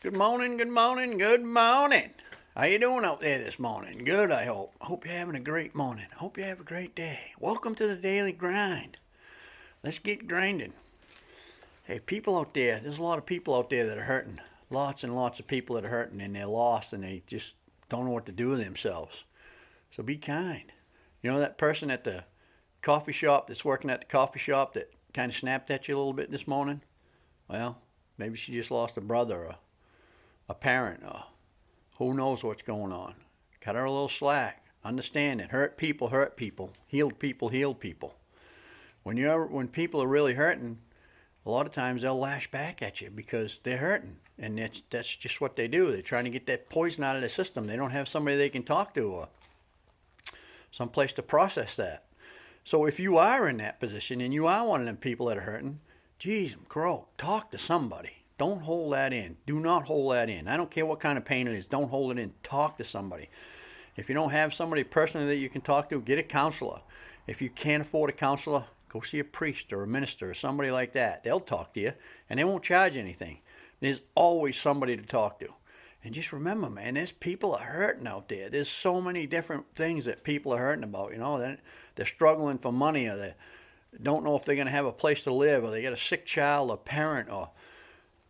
Good morning, good morning, good morning. How you doing out there this morning? Good, I hope. I hope you're having a great morning. I hope you have a great day. Welcome to the daily grind. Let's get grinding. Hey, people out there, there's a lot of people out there that are hurting. Lots and lots of people that are hurting and they're lost and they just don't know what to do with themselves. So be kind. You know that person at the coffee shop that's working at the coffee shop that kind of snapped at you a little bit this morning? Well, maybe she just lost a brother or a parent or who knows what's going on. Cut her a little slack. Understand it. Hurt people hurt people. Healed people heal people. When people are really hurting, a lot of times they'll lash back at you because they're hurting, and that's just what they do. They're trying to get that poison out of their system. They don't have somebody they can talk to or some place to process that. So if you are in that position and you are one of them people that are hurting, geez, crow, talk to somebody. Don't hold that in. Do not hold that in. I don't care what kind of pain it is. Don't hold it in. Talk to somebody. If you don't have somebody personally that you can talk to, get a counselor. If you can't afford a counselor, go see a priest or a minister or somebody like that. They'll talk to you, and they won't charge anything. There's always somebody to talk to. And just remember, man, there's people are hurting out there. There's so many different things that people are hurting about. You know, they're struggling for money, or they don't know if they're going to have a place to live, or they got a sick child or parent, or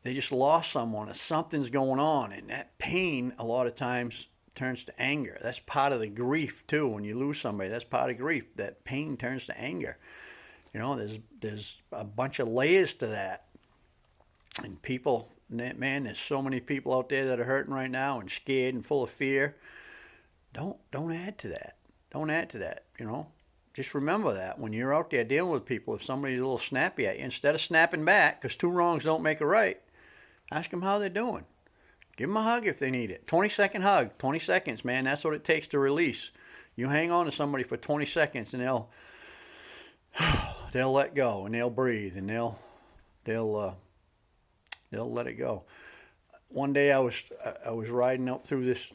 they just lost someone, or something's going on. And that pain, a lot of times, turns to anger. That's part of the grief, too. When you lose somebody, that's part of grief. That pain turns to anger. You know, there's a bunch of layers to that. And people, man, there's so many people out there that are hurting right now and scared and full of fear. Don't add to that. Don't add to that, you know. Just remember that when you're out there dealing with people, if somebody's a little snappy at you, instead of snapping back, because two wrongs don't make a right, ask them how they're doing. Give them a hug if they need it. 20-second hug. 20 seconds, man. That's what it takes to release. You hang on to somebody for 20 seconds and they'll let go and they'll breathe and they'll let it go. One day I was riding up through this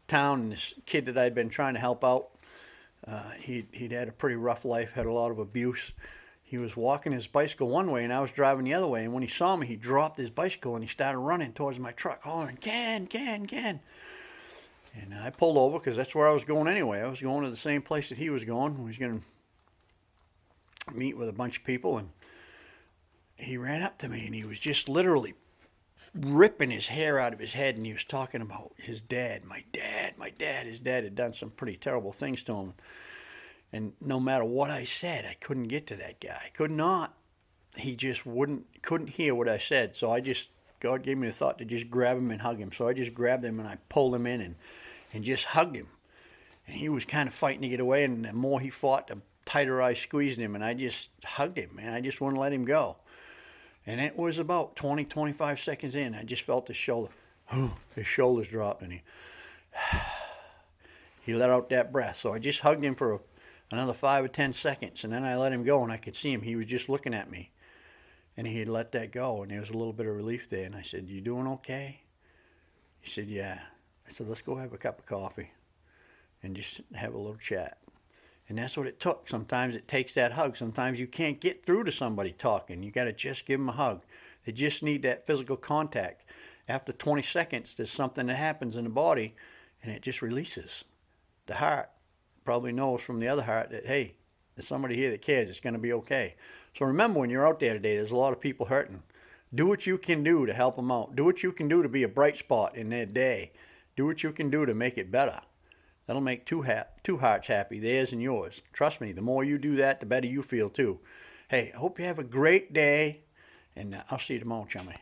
town, and this kid that I'd been trying to help out, he'd had a pretty rough life, had a lot of abuse. He was walking his bicycle one way and I was driving the other way, and when he saw me, he dropped his bicycle and he started running towards my truck, hollering, Ken. And I pulled over because that's where I was going anyway. I was going to the same place that he was going. He was going to meet with a bunch of people, and he ran up to me and he was just literally ripping his hair out of his head, and he was talking about his dad. My dad. His dad had done some pretty terrible things to him. And no matter what I said, I couldn't get to that guy. Could not. He just couldn't hear what I said. So God gave me the thought to just grab him and hug him. So I just grabbed him and I pulled him in and just hugged him. And he was kind of fighting to get away, and the more he fought, the tighter I squeezed him, and I just hugged him, man. I just wouldn't let him go. And it was about 20, 25 seconds in, I just felt his shoulders dropped, and he let out that breath. So I just hugged him for another 5 or 10 seconds, and then I let him go, and I could see him. He was just looking at me, and he had let that go, and there was a little bit of relief there. And I said, "You doing okay?" He said, "Yeah." I said, "Let's go have a cup of coffee and just have a little chat." And that's what it took. Sometimes it takes that hug. Sometimes you can't get through to somebody talking. You got to just give them a hug. They just need that physical contact. After 20 seconds, there's something that happens in the body, and it just releases. The heart probably knows from the other heart that, hey, there's somebody here that cares. It's going to be okay. So remember, when you're out there today, there's a lot of people hurting. Do what you can do to help them out. Do what you can do to be a bright spot in their day. Do what you can do to make it better. That'll make two hearts happy, theirs and yours. Trust me, the more you do that, the better you feel too. Hey, I hope you have a great day, and I'll see you tomorrow, chummy.